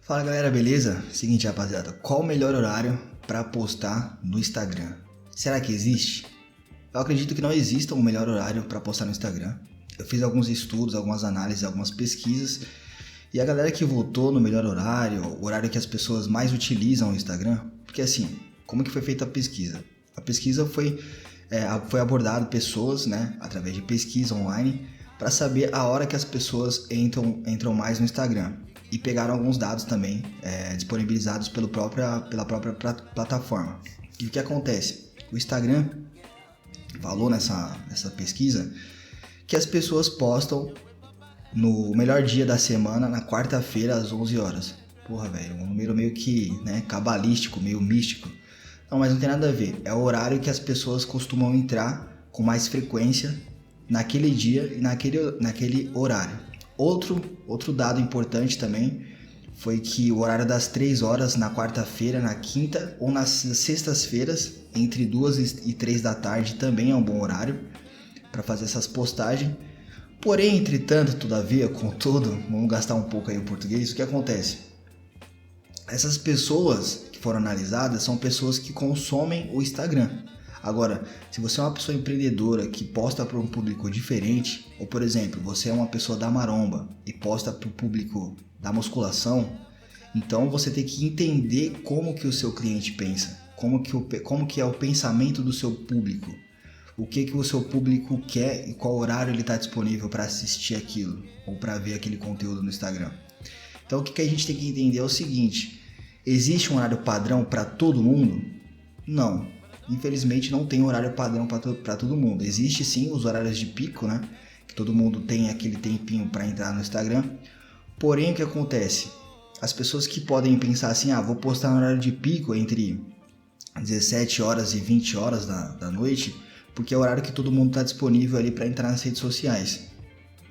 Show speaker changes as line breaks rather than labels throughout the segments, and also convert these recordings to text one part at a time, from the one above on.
Fala galera, beleza? Seguinte rapaziada, qual o melhor horário para postar no Instagram? Será que existe? Eu acredito que não exista um melhor horário para postar no Instagram. Eu fiz alguns estudos, algumas análises, algumas pesquisas e a galera que votou no melhor horário, o horário que as pessoas mais utilizam o Instagram, porque assim, como que foi feita a pesquisa? A pesquisa foi abordado pessoas, né, através de pesquisa online, para saber a hora que as pessoas entram mais no Instagram. E pegaram alguns dados também disponibilizados pela própria plataforma. E o que acontece? O Instagram falou nessa pesquisa que as pessoas postam no melhor dia da semana, na quarta-feira, às 11 horas. Porra, velho, um número meio que cabalístico, meio místico. Não, mas não tem nada a ver. É o horário que as pessoas costumam entrar com mais frequência naquele dia e naquele horário. Outro dado importante também foi que o horário das 3 horas na quarta-feira, na quinta ou nas sextas-feiras, entre 2 e 3 da tarde, também é um bom horário para fazer essas postagens. Porém, entretanto, todavia, contudo, vamos gastar um pouco aí o português, o que acontece? Essas pessoas que foram analisadas são pessoas que consomem o Instagram. Agora, se você é uma pessoa empreendedora que posta para um público diferente, ou por exemplo, você é uma pessoa da maromba e posta para o público da musculação, então você tem que entender como que o seu cliente pensa, como que é o pensamento do seu público, o que o seu público quer e qual horário ele está disponível para assistir aquilo ou para ver aquele conteúdo no Instagram. Então o que a gente tem que entender é o seguinte: existe um horário padrão para todo mundo? Não. Infelizmente não tem horário padrão para todo mundo. Existe sim os horários de pico, né? Que todo mundo tem aquele tempinho para entrar no Instagram. Porém, o que acontece? As pessoas que podem pensar assim, vou postar no horário de pico entre 17 horas e 20 horas da noite, porque é o horário que todo mundo está disponível ali para entrar nas redes sociais.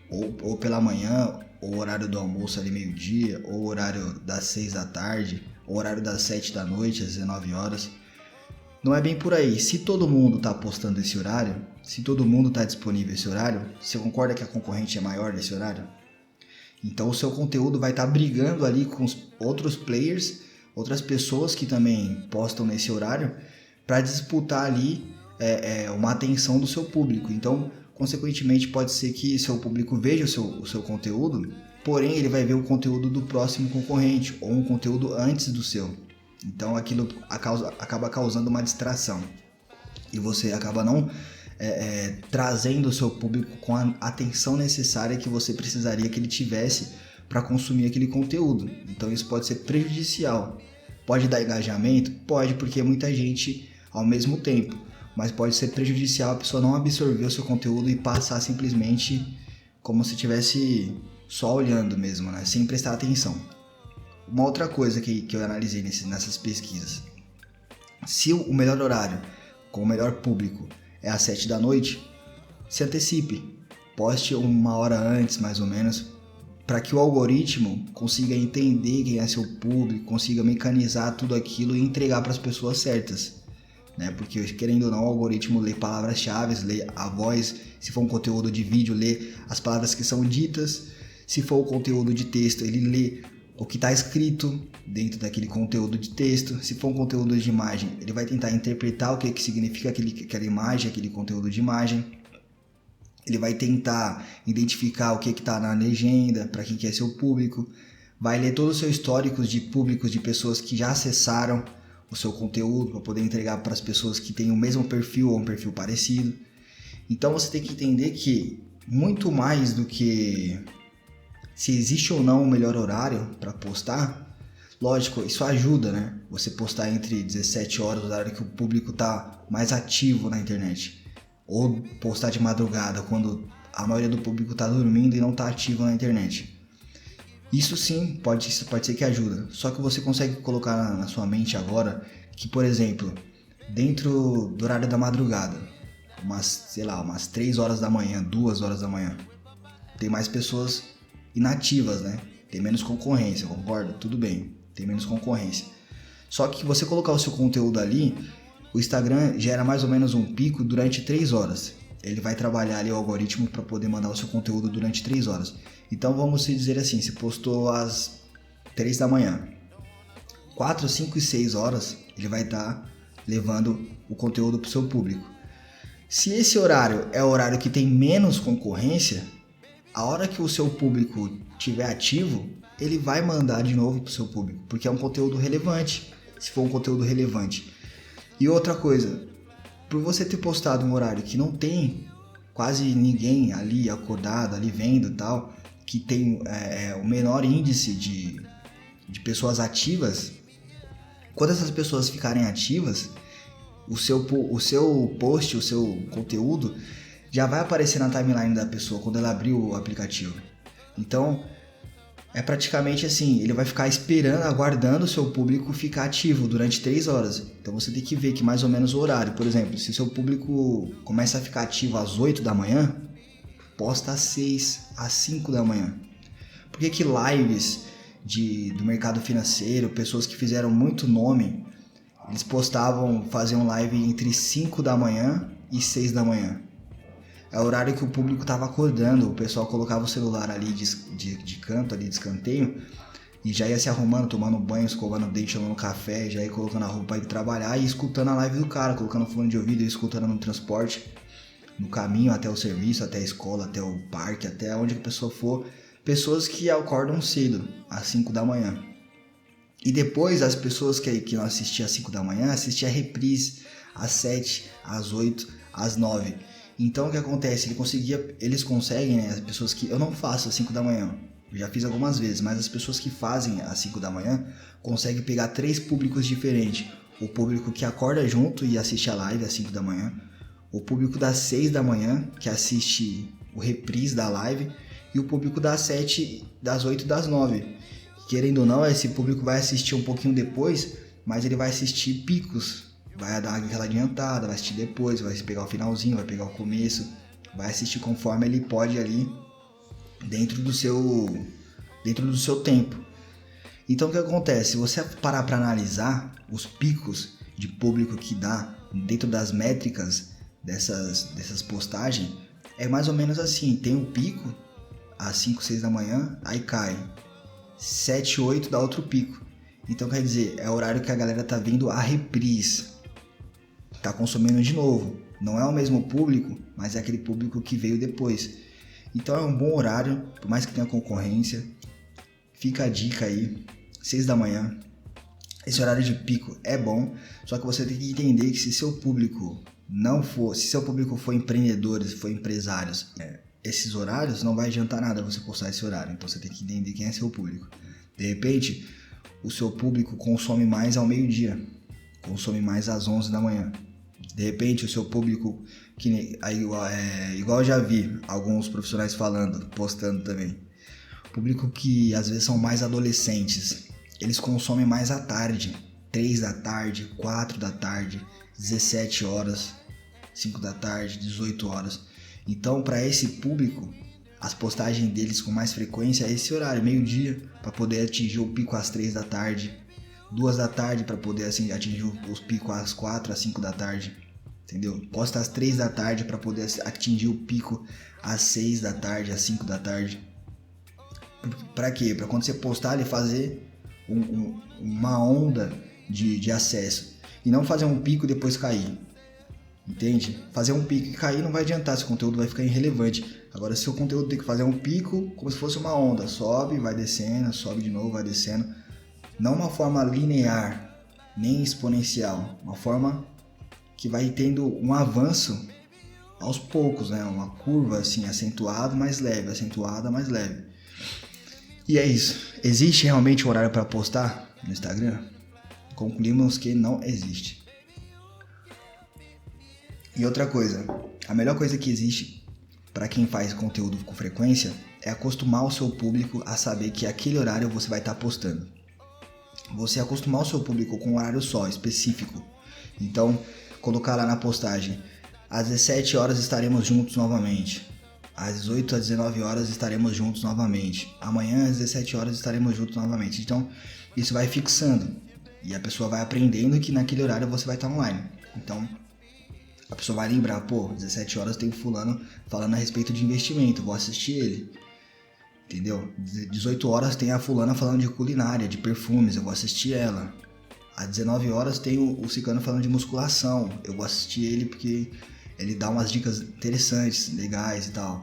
Ou pela manhã, ou o horário do almoço ali meio-dia, ou o horário das 6 da tarde, ou o horário das 7 da noite, às 19 horas. Não é bem por aí. Se todo mundo está postando esse horário, se todo mundo está disponível esse horário, você concorda que a concorrente é maior nesse horário? Então o seu conteúdo vai estar brigando ali com os outros players, outras pessoas que também postam nesse horário, para disputar ali uma atenção do seu público. Então, consequentemente, pode ser que seu público veja o seu conteúdo, porém ele vai ver o conteúdo do próximo concorrente ou um conteúdo antes do seu. Então aquilo acaba causando uma distração e você acaba não trazendo o seu público com a atenção necessária que você precisaria que ele tivesse para consumir aquele conteúdo. Então isso pode ser prejudicial. Pode dar engajamento? Pode, porque é muita gente ao mesmo tempo, mas pode ser prejudicial a pessoa não absorver o seu conteúdo e passar simplesmente como se estivesse só olhando mesmo, né? Sem prestar atenção. Uma outra coisa que eu analisei nessas pesquisas: se o melhor horário com o melhor público é às 7 da noite, se antecipe, poste uma hora antes mais ou menos, para que o algoritmo consiga entender quem é seu público, consiga mecanizar tudo aquilo e entregar para as pessoas certas, né? Porque querendo ou não, o algoritmo lê palavras-chave, lê a voz, se for um conteúdo de vídeo, lê as palavras que são ditas, se for o conteúdo de texto, ele lê o que está escrito dentro daquele conteúdo de texto. Se for um conteúdo de imagem, ele vai tentar interpretar o que significa aquela imagem, aquele conteúdo de imagem. Ele vai tentar identificar o que está na legenda, para quem que é seu público. Vai ler todo o seu histórico de públicos, de pessoas que já acessaram o seu conteúdo, para poder entregar para as pessoas que têm o mesmo perfil ou um perfil parecido. Então você tem que entender que muito mais do que se existe ou não o melhor horário para postar, lógico, isso ajuda, né? Você postar entre 17 horas, o horário que o público está mais ativo na internet. Ou postar de madrugada, quando a maioria do público está dormindo e não está ativo na internet. Isso sim, pode ser que ajuda. Só que você consegue colocar na sua mente agora que, por exemplo, dentro do horário da madrugada, umas 3 horas da manhã, 2 horas da manhã, tem mais pessoas inativas, né? Tem menos concorrência, concorda? Tudo bem, tem menos concorrência. Só que você colocar o seu conteúdo ali, o Instagram gera mais ou menos um pico durante 3 horas. Ele vai trabalhar ali o algoritmo para poder mandar o seu conteúdo durante 3 horas. Então vamos dizer assim, se postou às 3 da manhã. 4, 5 e 6 horas ele vai estar levando o conteúdo para o seu público. Se esse horário é o horário que tem menos concorrência, a hora que o seu público estiver ativo, ele vai mandar de novo para o seu público, porque é um conteúdo relevante, se for um conteúdo relevante. E outra coisa, por você ter postado um horário que não tem quase ninguém ali acordado, ali vendo e tal, que tem o menor índice de pessoas ativas, quando essas pessoas ficarem ativas, o seu post, o seu conteúdo já vai aparecer na timeline da pessoa quando ela abrir o aplicativo. Então, é praticamente assim, ele vai ficar esperando, aguardando o seu público ficar ativo durante 3 horas. Então você tem que ver que mais ou menos o horário. Por exemplo, se o seu público começa a ficar ativo às 8 da manhã, posta às 6, às 5 da manhã. Por que lives do mercado financeiro, pessoas que fizeram muito nome, eles faziam live entre 5 da manhã e 6 da manhã? É o horário que o público estava acordando, o pessoal colocava o celular ali de canto, ali de escanteio, e já ia se arrumando, tomando banho, escovando o dente, tomando café, já ia colocando a roupa para ir trabalhar e escutando a live do cara, colocando fone de ouvido e escutando no transporte, no caminho até o serviço, até a escola, até o parque, até onde a pessoa for. Pessoas que acordam cedo, às 5 da manhã. E depois as pessoas que não assistiam às 5 da manhã, assistiam a reprise às 7, às 8, às 9. Então o que acontece? Eles conseguem, né? As pessoas que... Eu não faço às 5 da manhã, eu já fiz algumas vezes, mas as pessoas que fazem às 5 da manhã conseguem pegar 3 públicos diferentes. O público que acorda junto e assiste a live às 5 da manhã, o público das 6 da manhã, que assiste o reprise da live, e o público das 7, das 8 e das 9. Querendo ou não, esse público vai assistir um pouquinho depois, mas ele vai assistir picos. Vai dar aquela adiantada, vai assistir depois, vai pegar o finalzinho, vai pegar o começo, vai assistir conforme ele pode ali dentro do seu tempo. Então o que acontece? Se você parar para analisar os picos de público que dá dentro das métricas dessas postagens, é mais ou menos assim, tem um pico às 5, 6 da manhã, aí cai 7, 8 dá outro pico. Então quer dizer, é o horário que a galera tá vendo a reprise, tá consumindo de novo. Não é o mesmo público, mas é aquele público que veio depois. Então é um bom horário, por mais que tenha concorrência. Fica a dica aí, 6 da manhã. Esse horário de pico é bom, só que você tem que entender que se seu público for empreendedores, for empresários, esses horários não vai adiantar nada você postar esse horário. Então você tem que entender quem é seu público. De repente, o seu público consome mais ao meio-dia, consome mais às 11 da manhã. De repente, o seu público, igual eu já vi alguns profissionais falando, postando também, público que às vezes são mais adolescentes, eles consomem mais à tarde, 3 da tarde, 4 da tarde, 17 horas, 5 da tarde, 18 horas. Então, para esse público, as postagens deles com mais frequência é esse horário, meio-dia, para poder atingir o pico às 3 da tarde, 2 da tarde para poder atingir os picos às 4, às 5 da tarde, entendeu? Posta às 3 da tarde para poder atingir o pico às 6 da tarde, às 5 da tarde. Para quê? Para quando você postar ele fazer uma onda de acesso e não fazer um pico e depois cair. Entende? Fazer um pico e cair não vai adiantar, esse conteúdo vai ficar irrelevante. Agora, se o conteúdo tem que fazer um pico, como se fosse uma onda, sobe, vai descendo, sobe de novo, vai descendo. Não uma forma linear, nem exponencial, uma forma que vai tendo um avanço aos poucos, né? Uma curva assim, acentuada, mais leve, acentuada, mais leve. E é isso. Existe realmente um horário para postar no Instagram? Concluímos que não existe. E outra coisa, a melhor coisa que existe para quem faz conteúdo com frequência é acostumar o seu público a saber que aquele horário você vai estar postando. Você acostumar o seu público com um horário só, específico. Então, colocar lá na postagem, às 17 horas estaremos juntos novamente. Às 18 às 19 horas estaremos juntos novamente. Amanhã às 17 horas estaremos juntos novamente. Então, isso vai fixando. E a pessoa vai aprendendo que naquele horário você vai estar online. Então, a pessoa vai lembrar, 17 horas tem fulano falando a respeito de investimento, vou assistir ele. entendeu? 18 horas tem a fulana falando de culinária, de perfumes, eu vou assistir ela. Às 19 horas tem o ciclano falando de musculação, eu vou assistir ele porque ele dá umas dicas interessantes, legais e tal.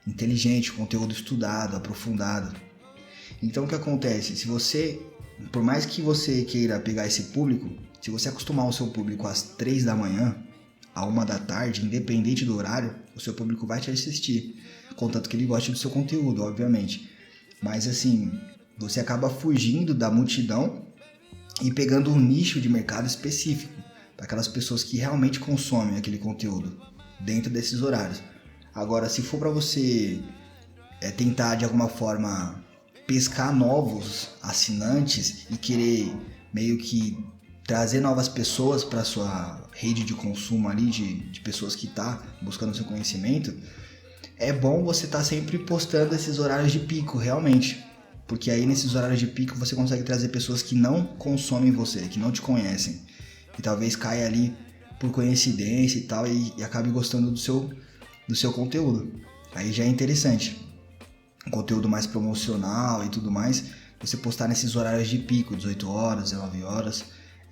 Inteligente, conteúdo estudado, aprofundado. Então o que acontece? Se você, por mais que você queira pegar esse público, se você acostumar o seu público às 3 da manhã, à 1 da tarde, independente do horário, o seu público vai te assistir. Contanto que ele goste do seu conteúdo, obviamente. Mas assim, você acaba fugindo da multidão e pegando um nicho de mercado específico, para aquelas pessoas que realmente consomem aquele conteúdo dentro desses horários. Agora, se for para você tentar de alguma forma pescar novos assinantes e querer meio que trazer novas pessoas para sua rede de consumo ali, de pessoas que tá buscando seu conhecimento, é bom você estar sempre postando esses horários de pico, realmente. Porque aí nesses horários de pico você consegue trazer pessoas que não consomem você, que não te conhecem. E talvez caia ali por coincidência e tal e acabe gostando do seu conteúdo. Aí já é interessante. Um conteúdo mais promocional e tudo mais, você postar nesses horários de pico, 18 horas, 19 horas,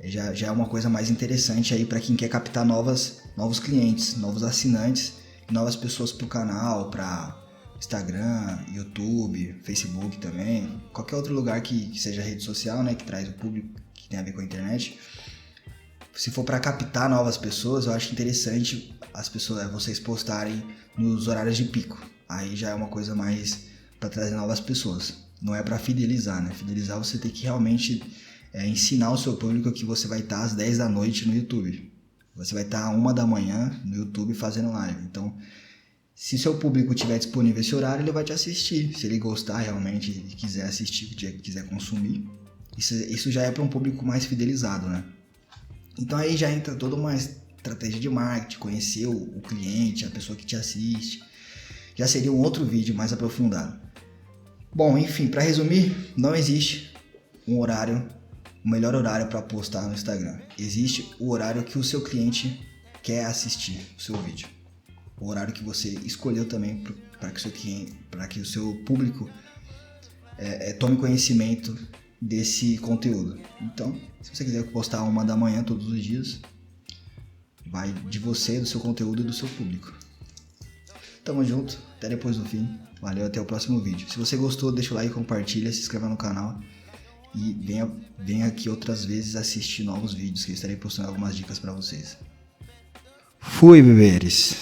já é uma coisa mais interessante aí para quem quer captar novos clientes, novos assinantes, novas pessoas para o canal, para Instagram, YouTube, Facebook também, qualquer outro lugar que seja rede social, né, que traz o público que tem a ver com a internet. Se for para captar novas pessoas, eu acho interessante vocês postarem nos horários de pico. Aí já é uma coisa mais para trazer novas pessoas. Não é para fidelizar, né? Fidelizar você tem que realmente ensinar o seu público que você vai estar às 10 da noite no YouTube. Você vai estar às 1 da manhã no YouTube fazendo live. Então, se seu público tiver disponível esse horário, ele vai te assistir. Se ele gostar realmente e quiser assistir, quiser consumir, isso já é para um público mais fidelizado, né? Então aí já entra toda uma estratégia de marketing, conhecer o cliente, a pessoa que te assiste. Já seria um outro vídeo mais aprofundado. Bom, enfim, para resumir, não existe o melhor horário para postar no Instagram. Existe o horário que o seu cliente quer assistir o seu vídeo. O horário que você escolheu também para que o seu público tome conhecimento desse conteúdo. Então, se você quiser postar 1 da manhã todos os dias, vai de você, do seu conteúdo e do seu público. Tamo junto, até depois do fim. Valeu, até o próximo vídeo. Se você gostou, deixa o like, compartilha, se inscreva no canal e venha aqui outras vezes assistir novos vídeos, que eu estarei postando algumas dicas para vocês. Fui, beberes!